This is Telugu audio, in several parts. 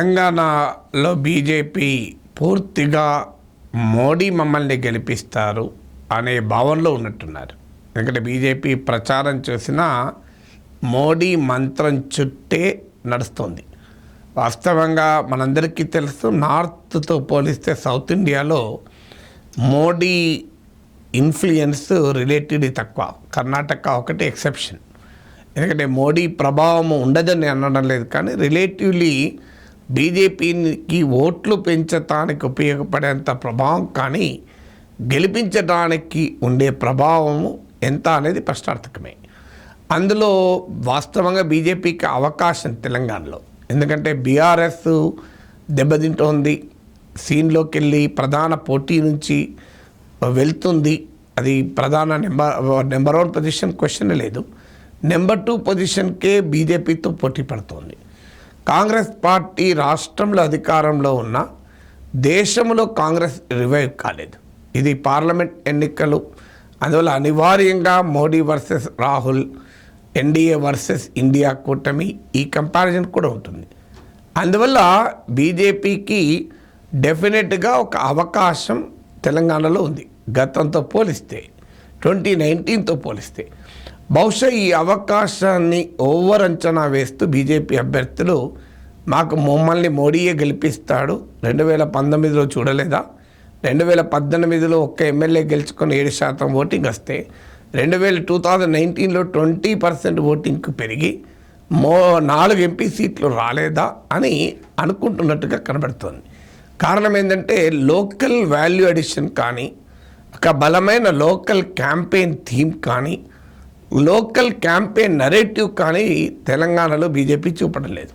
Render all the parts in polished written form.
తెలంగాణలో బీజేపీ పూర్తిగా మోడీ మమ్మల్ని గెలిపిస్తారు అనే భావనలో ఉన్నట్టున్నారు. ఎందుకంటే బీజేపీ ప్రచారం చేసిన మోడీ మంత్రం చుట్టే నడుస్తుంది. వాస్తవంగా మనందరికీ తెలుసు, నార్త్తో పోలిస్తే సౌత్ ఇండియాలో మోడీ ఇన్ఫ్లుయెన్స్ రిలేటివ్లీ తక్కువ. కర్ణాటక ఒకటి ఎక్సెప్షన్. ఎందుకంటే మోడీ ప్రభావం ఉండదని అనడం లేదు, కానీ రిలేటివ్లీ బీజేపీకి ఓట్లు పెంచడానికి ఉపయోగపడేంత ప్రభావం, కానీ గెలిపించడానికి ఉండే ప్రభావము ఎంత అనేది ప్రశ్నార్థకమే. అందులో వాస్తవంగా బీజేపీకి అవకాశం తెలంగాణలో, ఎందుకంటే బీఆర్ఎస్ దెబ్బతింటోంది, సీన్లోకి వెళ్ళి ప్రధాన పోటీ నుంచి వెళ్తుంది. అది ప్రధాన నెంబర్ 1 పొజిషన్ క్వశ్చన్ లేదు. నెంబర్ 2 పొజిషన్కే బీజేపీతో పోటీ పడుతోంది. కాంగ్రెస్ పార్టీ రాష్ట్రంలో అధికారంలో ఉన్న, దేశంలో కాంగ్రెస్ రివైవ్ కాలేదు. ఇది పార్లమెంట్ ఎన్నికలు, అందువల్ల అనివార్యంగా Modi versus Rahul, NDA versus India కూటమి, ఈ కంపారిజన్ కూడా ఉంటుంది. అందువల్ల బీజేపీకి డెఫినెట్గా ఒక అవకాశం తెలంగాణలో ఉంది. గతంతో పోలిస్తే, 2019తో పోలిస్తే బహుశా ఈ అవకాశాన్ని ఓవర్ అంచనా వేస్తూ బీజేపీ అభ్యర్థులు మాకు మమ్మల్ని మోడీయే గెలిపిస్తాడు, 2019లో చూడలేదా, 2018లో ఒక్క ఎమ్మెల్యే గెలుచుకొని 7% ఓటింగ్ వస్తే 2019లో 20% ఓటింగ్కు పెరిగి 4 ఎంపీ సీట్లు రాలేదా అని అనుకుంటున్నట్టుగా కనబడుతోంది. కారణం ఏంటంటే లోకల్ వాల్యూ అడిషన్ కానీ, ఒక బలమైన లోకల్ క్యాంపెయిన్ థీమ్ కానీ, లోకల్ క్యాంపెయిన్ నరేటివ్ కానీ తెలంగాణలో బీజేపీ చూపడం లేదు.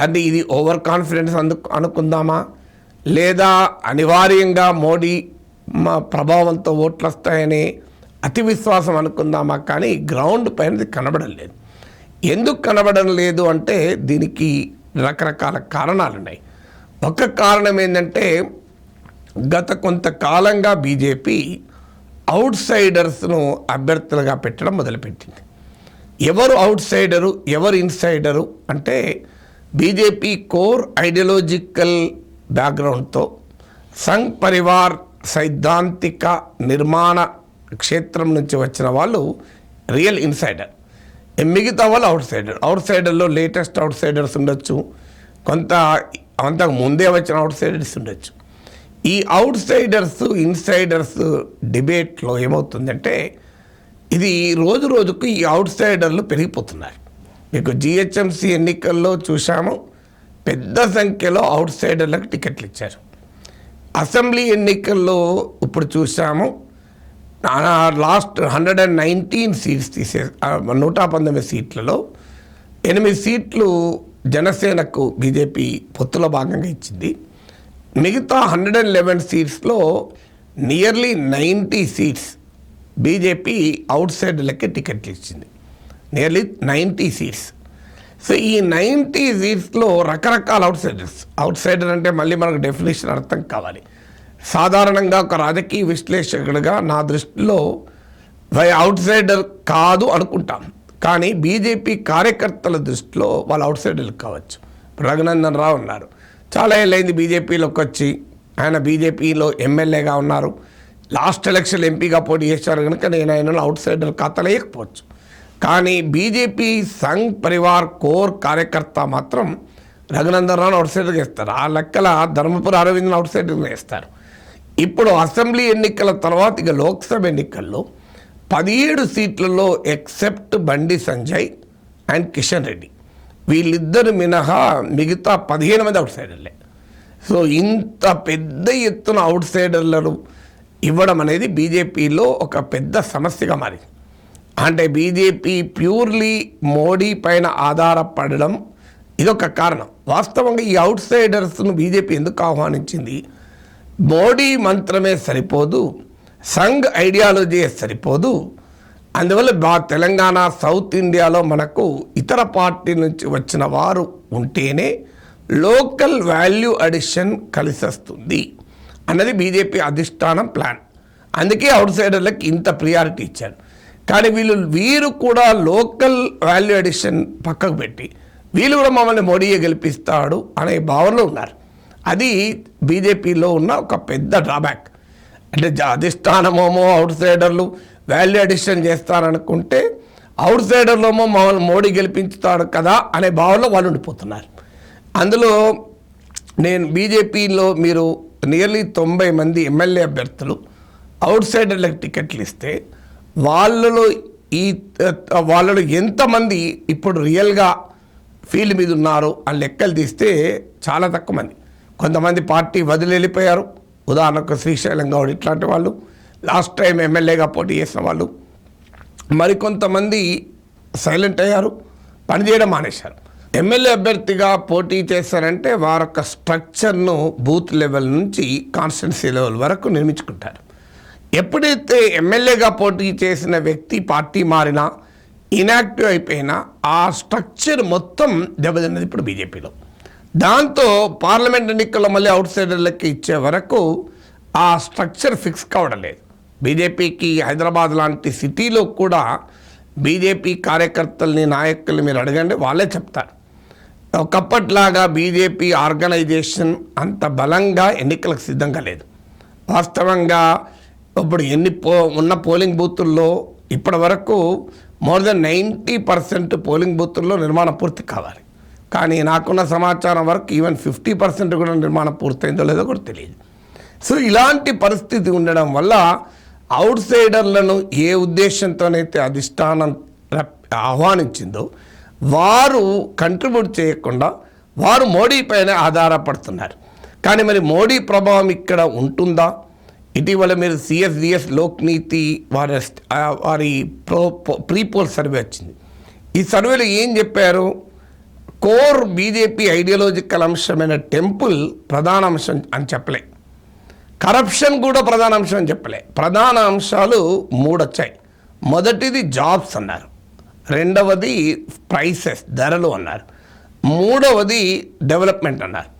అది ఇది ఓవర్ కాన్ఫిడెన్స్ అనుకుందామా, లేదా అనివార్యంగా మోడీ ప్రభావంతో ఓట్లు వస్తాయని అతి విశ్వాసం అనుకుందామా, కానీ గ్రౌండ్ పైన కనబడం లేదు. ఎందుకు కనబడడం లేదు అంటే దీనికి రకరకాల కారణాలు ఉన్నాయి. ఒక కారణం ఏంటంటే గత కొంతకాలంగా బీజేపీ అవుట్ సైడర్స్ను అభ్యర్థులుగా పెట్టడం మొదలుపెట్టింది. ఎవరు అవుట్ సైడరు, ఎవరు ఇన్సైడరు అంటే, బీజేపీ కోర్ ఐడియాలజికల్ బ్యాక్గ్రౌండ్తో సంఘ్ పరివార్ సైద్ధాంతిక నిర్మాణ క్షేత్రం నుంచి వచ్చిన వాళ్ళు రియల్ ఇన్సైడర్, మిగతా వాళ్ళు అవుట్ సైడర్. అవుట్ సైడర్లో లేటెస్ట్ అవుట్ సైడర్స్ ఉండొచ్చు, కొంత అంతకు ముందే వచ్చిన అవుట్ సైడర్స్ ఉండొచ్చు. ఈ అవుట్ సైడర్స్ ఇన్సైడర్స్ డిబేట్లో ఏమవుతుందంటే, ఇది రోజు రోజుకు ఈ అవుట్ సైడర్లు పెరిగిపోతున్నారు. మీకు జిహెచ్ఎంసీ ఎన్నికల్లో చూసాము, పెద్ద సంఖ్యలో అవుట్ సైడర్లకు టికెట్లు ఇచ్చారు. అసెంబ్లీ ఎన్నికల్లో ఇప్పుడు చూసాము, లాస్ట్ 119 సీట్స్ 119 సీట్లలో 8 సీట్లు జనసేనకు బీజేపీ పొత్తులో భాగంగా ఇచ్చింది. మిగతా 111 సీట్స్లో నియర్లీ 90 సీట్స్ బీజేపీ అవుట్ సైడర్లకే టికెట్లు ఇచ్చింది. Nearly 90 seats. సో ఈ 90 సీట్స్లో రకరకాల అవుట్ సైడర్ అంటే మళ్ళీ మనకు డెఫినేషన్ అర్థం కావాలి. సాధారణంగా ఒక రాజకీయ విశ్లేషకుడిగా నా దృష్టిలో అవుట్ సైడర్ కాదు అనుకుంటాం, కానీ బీజేపీ కార్యకర్తల దృష్టిలో వాళ్ళు అవుట్ సైడర్లు కావచ్చు. రఘునందన్ రావు ఉన్నారు, చాలా ఏళ్ళైంది బీజేపీలోకి వచ్చి, ఆయన బీజేపీలో ఎమ్మెల్యేగా ఉన్నారు, లాస్ట్ ఎలక్షన్ ఎంపీగా పోటీ చేశారు కనుక నేను ఆయన అవుట్ సైడర్ ఖాతాలో వేయకపోవచ్చు. కానీ బీజేపీ సంఘ్ పరివార్ కోర్ కార్యకర్త మాత్రం రఘునందన్ రావు అవుట్ సైడర్గా వేస్తారు. ఆ లెక్కల ధర్మపురి అరవింద్ని అవుట్ సైడర్గా వేస్తారు. ఇప్పుడు అసెంబ్లీ ఎన్నికల తర్వాత ఇక లోక్సభ ఎన్నికల్లో 17 సీట్లలో ఎక్సెప్ట్ బండి సంజయ్ అండ్ కిషన్ రెడ్డి, వీళ్ళిద్దరు మినహా మిగతా 15 మంది అవుట్ సైడర్లే. సో ఇంత పెద్ద ఎత్తున అవుట్ సైడర్లను ఇవ్వడం అనేది బీజేపీలో ఒక పెద్ద సమస్యగా మారింది. అంటే బీజేపీ ప్యూర్లీ మోడీ పైన ఆధారపడడం ఇదొక కారణం. వాస్తవంగా ఈ అవుట్ సైడర్స్ను బీజేపీ ఎందుకు ఆహ్వానించింది? మోడీ మంత్రమే సరిపోదు, సంఘ్ ఐడియాలజీ సరిపోదు. అందువల్ల తెలంగాణ సౌత్ ఇండియాలో మనకు ఇతర పార్టీ నుంచి వచ్చిన వారు ఉంటేనే లోకల్ వాల్యూ అడిషన్ కలిసి వస్తుంది అన్నది బీజేపీ అధిష్టానం ప్లాన్. అందుకే అవుట్ సైడర్లకు ఇంత ప్రియారిటీ ఇచ్చారు. కానీ వీరు కూడా లోకల్ వాల్యూ అడిషన్ పక్కకు పెట్టి వీళ్ళు కూడా మమ్మల్ని మోడీయే గెలిపిస్తాడు అనే భావనలో ఉన్నారు. అది బీజేపీలో ఉన్న ఒక పెద్ద డ్రాబ్యాక్. అంటే అధిష్టానమేమో అవుట్ సైడర్లు వాల్యూ అడిషన్ చేస్తారనుకుంటే అవుట్ సైడర్లోమో మమ్మల్ని మోడీ గెలిపించుతాడు కదా అనే భావనలో వాళ్ళు ఉండిపోతున్నారు. అందులో నేను బీజేపీలో మీరు నియర్లీ 90 మంది ఎమ్మెల్యే అభ్యర్థులు అవుట్ సైడర్లకు టికెట్లు ఇస్తే వాళ్ళలో ఎంతమంది ఇప్పుడు రియల్గా ఫీల్డ్ మీద ఉన్నారు అని లెక్కలు తీస్తే చాలా తక్కువ మంది. కొంతమంది పార్టీ వదిలి వెళ్ళిపోయారు. ఉదాహరణకు శ్రీశైలం గౌడ్ ఇట్లాంటి వాళ్ళు, లాస్ట్ టైం ఎమ్మెల్యేగా పోటీ చేసిన వాళ్ళు. మరికొంతమంది సైలెంట్ అయ్యారు, పనిచేయడం మానేశారు. ఎమ్మెల్యే అభ్యర్థిగా పోటీ చేశారంటే వారొక స్ట్రక్చర్ను బూత్ లెవెల్ నుంచి కాన్స్టిట్యున్సీ లెవెల్ వరకు నిర్మించుకుంటారు. ఎప్పుడైతే ఎమ్మెల్యేగా పోటీ చేసిన వ్యక్తి పార్టీ మారినా, ఇనాక్టివ్ అయిపోయినా ఆ స్ట్రక్చర్ మొత్తం దెబ్బతిన్నది ఇప్పుడు బీజేపీలో. దాంతో పార్లమెంట్ ఎన్నికల్లో మళ్ళీ అవుట్ సైడర్లకి ఇచ్చే వరకు ఆ స్ట్రక్చర్ ఫిక్స్ కావడం లేదు. బీజేపీకి హైదరాబాద్ లాంటి సిటీలో కూడా బీజేపీ కార్యకర్తల్ని, నాయకుల్ని మీరు అడగండి, వాళ్ళే చెప్తారు. ఒకప్పట్లాగా బీజేపీ ఆర్గనైజేషన్ అంత బలంగా ఎన్నికలకు సిద్ధంగా లేదు. వాస్తవంగా ఇప్పుడు ఉన్న పోలింగ్ బూతుల్లో ఇప్పటి వరకు మోర్ దెన్ 90% పోలింగ్ బూతుల్లో నిర్మాణం పూర్తి కావాలి. కానీ నాకున్న సమాచారం వరకు ఈవెన్ 50% కూడా నిర్మాణం పూర్తయిందో లేదో కూడా తెలియదు. సో ఇలాంటి పరిస్థితి ఉండడం వల్ల అవుట్ సైడర్లను ఏ ఉద్దేశంతోనైతే అధిష్టానం ఆహ్వానించిందో వారు కంట్రిబ్యూట్ చేయకుండా వారు మోడీ పైన ఆధారపడుతున్నారు. కానీ మరి మోడీ ప్రభావం ఇక్కడ ఉంటుందా? ఇటీవల మీరు సిఎస్డిఎస్ లోక్నీతి వారి ప్రీపోల్ సర్వే వచ్చింది. ఈ సర్వేలో ఏం చెప్పారు? కోర్ బీజేపీ ఐడియాలజికల్ అంశమైన టెంపుల్ ప్రధాన అంశం అని చెప్పలే, కరప్షన్ కూడా ప్రధాన అంశం అని చెప్పలే. ప్రధాన అంశాలు 3 వచ్చాయి. మొదటిది జాబ్స్ అన్నారు, రెండవది ప్రైసెస్ ధరలు అన్నారు, మూడవది డెవలప్మెంట్ అన్నారు.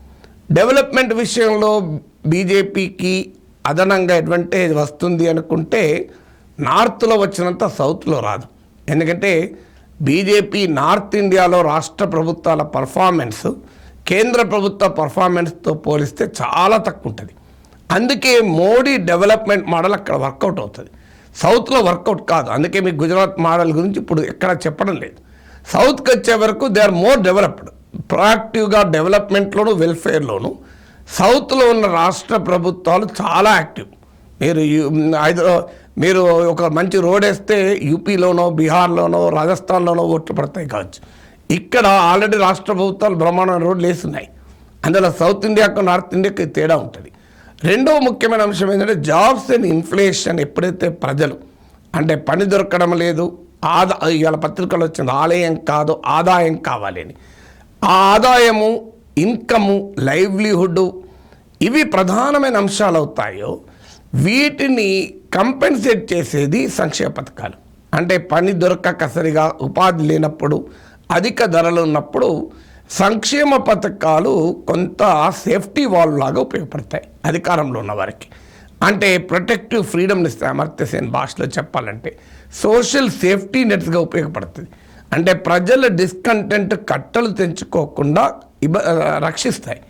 డెవలప్మెంట్ విషయంలో బీజేపీకి అదనంగా అడ్వాంటేజ్ వస్తుంది అనుకుంటే నార్త్లో వచ్చినంత సౌత్లో రాదు. ఎందుకంటే బీజేపీ నార్త్ ఇండియాలో రాష్ట్ర ప్రభుత్వాల పర్ఫార్మెన్స్ కేంద్ర ప్రభుత్వ పర్ఫార్మెన్స్తో పోలిస్తే చాలా తక్కువ ఉంటుంది. అందుకే మోడీ డెవలప్మెంట్ మోడల్ అక్కడ వర్కౌట్ అవుతుంది, సౌత్లో వర్కౌట్ కాదు. అందుకే మీకు గుజరాత్ మోడల్ గురించి ఇప్పుడు ఎక్కడ చెప్పడం లేదు. సౌత్కి వచ్చే వరకు దే ఆర్ మోర్ డెవలప్డ్, ప్రొయాక్టివ్గా డెవలప్మెంట్లోను వెల్ఫేర్లోను సౌత్లో ఉన్న రాష్ట్ర ప్రభుత్వాలు చాలా యాక్టివ్. మీరు ఒక మంచి రోడ్ వేస్తే యూపీలోనో, బీహార్లోనో, రాజస్థాన్లోనో ఓట్లు పడతాయి కావచ్చు. ఇక్కడ ఆల్రెడీ రాష్ట్ర ప్రభుత్వాలు బ్రహ్మాండమైన రోడ్లు వేస్తున్నాయి. అందులో సౌత్ ఇండియాకు నార్త్ ఇండియాకి తేడా ఉంటుంది. రెండవ ముఖ్యమైన అంశం ఏంటంటే జాబ్స్ అండ్ ఇన్ఫ్లేషన్. ఎప్పుడైతే ప్రజలు అంటే పని దొరకడం లేదు, ఇవాళ పత్రికలు వచ్చింది ఆదాయం కావాలి అని, ఆ ఆదాయము, ఇన్కము, లైవ్లీహుడ్ ఇవి ప్రధానమైన అంశాలు అవుతాయో వీటిని కంపెన్సేట్ చేసేది సంక్షేమ పథకాలు. అంటే పని దొరకక సరిగా ఉపాధి లేనప్పుడు, అధిక ధరలు ఉన్నప్పుడు సంక్షేమ పథకాలు కొంత సేఫ్టీ వాల్ లాగా ఉపయోగపడతాయి అధికారంలో ఉన్న వారికి. అంటే ప్రొటెక్టివ్ ఫ్రీడమ్ని ఇస్తాయి. అమర్త్యసేన్ భాషలో చెప్పాలంటే సోషల్ సేఫ్టీ నెట్స్గా ఉపయోగపడుతుంది. అంటే ప్రజల డిస్కంటెంట్ కట్టలు తెంచుకోకుండా రక్షిస్తాయి.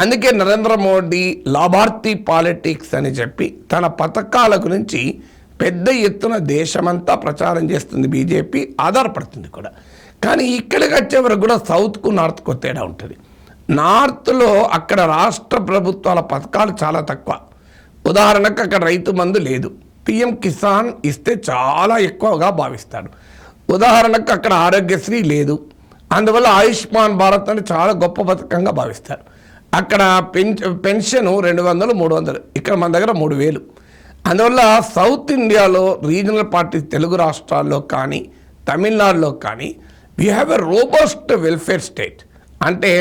అందుకే నరేంద్ర మోడీ లాభార్థి పాలిటిక్స్ అని చెప్పి తన పథకాల గురించి పెద్ద ఎత్తున దేశమంతా ప్రచారం చేస్తుంది. బీజేపీ ఆధారపడుతుంది కూడా. కానీ ఇక్కడికి వచ్చే వరకు కూడా సౌత్కు నార్త్కు తేడా ఉంటుంది. నార్త్లో అక్కడ రాష్ట్ర ప్రభుత్వాల పథకాలు చాలా తక్కువ. ఉదాహరణకు అక్కడ రైతు బంధు లేదు, పిఎం కిసాన్ ఇస్తే చాలా ఎక్కువగా భావిస్తాడు. ఉదాహరణకు అక్కడ ఆరోగ్యశ్రీ లేదు, అందువల్ల ఆయుష్మాన్ భారత్ అని చాలా గొప్ప పథకంగా భావిస్తారు. అక్కడ పెన్షన్ 200, 300, ఇక్కడ మన దగ్గర 3000. అందువల్ల సౌత్ ఇండియాలో రీజనల్ పార్టీ తెలుగు రాష్ట్రాల్లో కానీ తమిళనాడులో కానీ we have a robust welfare state. అంటే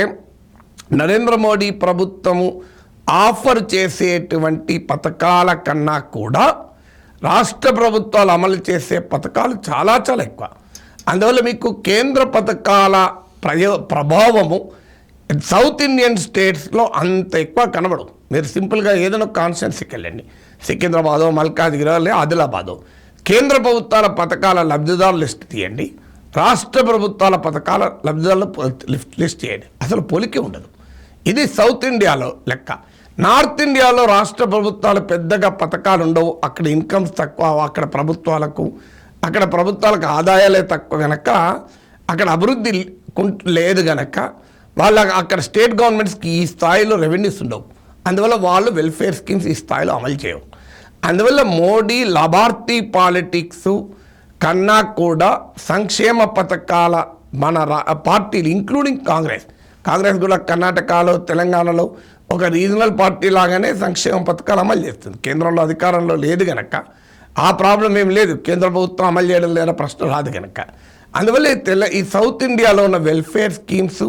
నరేంద్ర మోడీ ప్రభుత్వము ఆఫర్ చేసేటువంటి పథకాల కన్నా కూడా రాష్ట్ర ప్రభుత్వాలు అమలు చేసే పథకాలు చాలా చాలా ఎక్కువ. అందువల్ల మీకు కేంద్ర పథకాల ప్రభావము సౌత్ ఇండియన్ స్టేట్స్లో అంత ఎక్కువ కనబడదు. మీరు సింపుల్గా ఏదైనా కాన్స్టిట్యున్సీకి వెళ్ళండి, సికింద్రాబాదో, మల్కాజ్గిరో, ఆదిలాబాదో, కేంద్ర ప్రభుత్వాల పథకాల లబ్ధిదారుల లిస్ట్ తీయండి, రాష్ట్ర ప్రభుత్వాల పథకాల లబ్ధిదారులు లిస్ట్ చేయండి. అసలు పోలికే ఉండదు. ఇది సౌత్ ఇండియాలో లెక్క. నార్త్ ఇండియాలో రాష్ట్ర ప్రభుత్వాలు పెద్దగా పథకాలు ఉండవు. అక్కడ ఇన్కమ్స్ తక్కువ, అక్కడ ప్రభుత్వాలకు ఆదాయాలే తక్కువ కనుక అక్కడ అభివృద్ధి లేదు కనుక అక్కడ స్టేట్ గవర్నమెంట్స్కి ఈ స్థాయిలో రెవెన్యూస్ ఉండవు. అందువల్ల వాళ్ళు వెల్ఫేర్ స్కీమ్స్ ఈ స్థాయిలో అమలు చేయవు. అందువల్ల మోడీ లాభార్థి పాలిటిక్స్ కన్నా కూడా సంక్షేమ పథకాల మన పార్టీలు ఇంక్లూడింగ్ కాంగ్రెస్ కూడా కర్ణాటకలో తెలంగాణలో ఒక రీజనల్ పార్టీ లాగానే సంక్షేమ పథకాలు అమలు చేస్తుంది. కేంద్రంలో అధికారంలో లేదు కనుక ఆ ప్రాబ్లం ఏం లేదు. కేంద్ర ప్రభుత్వం అమలు చేయడం లేదా ప్రశ్న రాదు కనుక. అందువల్ల ఈ సౌత్ ఇండియాలో ఉన్న వెల్ఫేర్ స్కీమ్స్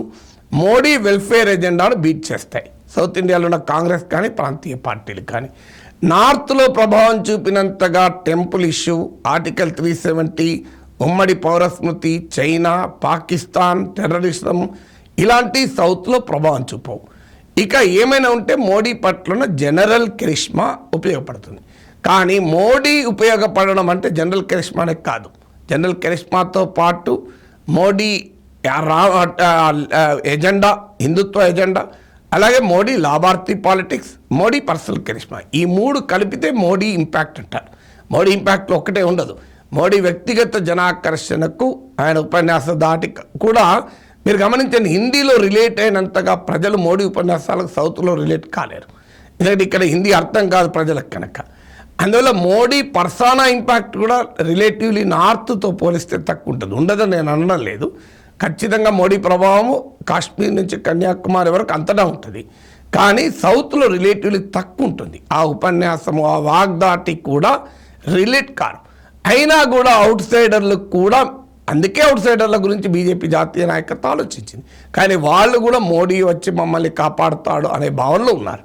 మోడీ వెల్ఫేర్ ఎజెండాను బీట్ చేస్తాయి. సౌత్ ఇండియాలో ఉన్న కాంగ్రెస్ కానీ ప్రాంతీయ పార్టీలు కానీ. నార్త్లో ప్రభావం చూపినంతగా టెంపుల్ ఇష్యూ, ఆర్టికల్ 370, ఉమ్మడి పౌరస్మృతి, చైనా, పాకిస్తాన్, టెర్రరిజం ఇలాంటి సౌత్లో ప్రభావం చూపవు. ఇక ఏమైనా ఉంటే మోడీ పట్ల జనరల్ కరిష్మా ఉపయోగపడుతుంది. కానీ మోడీ ఉపయోగపడడం అంటే జనరల్ కరిష్మానే కాదు. జనరల్ కరిష్మాతో పాటు మోడీ ఎజెండా, హిందుత్వ ఎజెండా, అలాగే మోడీ లాభార్థి పాలిటిక్స్, మోడీ పర్సనల్ కరిష్మా, ఈ మూడు కలిపితే మోడీ ఇంపాక్ట్ అంటారు. మోడీ ఇంపాక్ట్లో ఒక్కటే ఉండదు. మోడీ వ్యక్తిగత జనాకర్షణకు ఆయన ఉపన్యాస దాటి కూడా మీరు గమనించండి, హిందీలో రిలేట్ అయినంతగా ప్రజలు మోడీ ఉపన్యాసాలకు సౌత్లో రిలేట్ కాలేరు. ఎందుకంటే ఇక్కడ హిందీ అర్థం కాదు ప్రజలకు కనుక. అందువల్ల మోడీ పర్సనా ఇంపాక్ట్ కూడా రిలేటివ్లీ నార్త్తో పోలిస్తే తక్కువ ఉంటుంది. ఉండదని నేను అనడం లేదు. ఖచ్చితంగా మోడీ ప్రభావము కాశ్మీర్ నుంచి కన్యాకుమారి వరకు అంతటా ఉంటుంది. కానీ సౌత్లో రిలేటివ్లీ తక్కువ ఉంటుంది. ఆ ఉపన్యాసము, ఆ వాగ్దాటి కూడా రిలేట్ కాదు. అయినా కూడా అవుట్ సైడర్లు కూడా, అందుకే అవుట్ సైడర్ల గురించి బీజేపీ జాతీయ నాయకత్వం ఆలోచించింది. కానీ వాళ్ళు కూడా మోడీ వచ్చి మమ్మల్ని కాపాడుతాడు అనే భావనలో ఉన్నారు.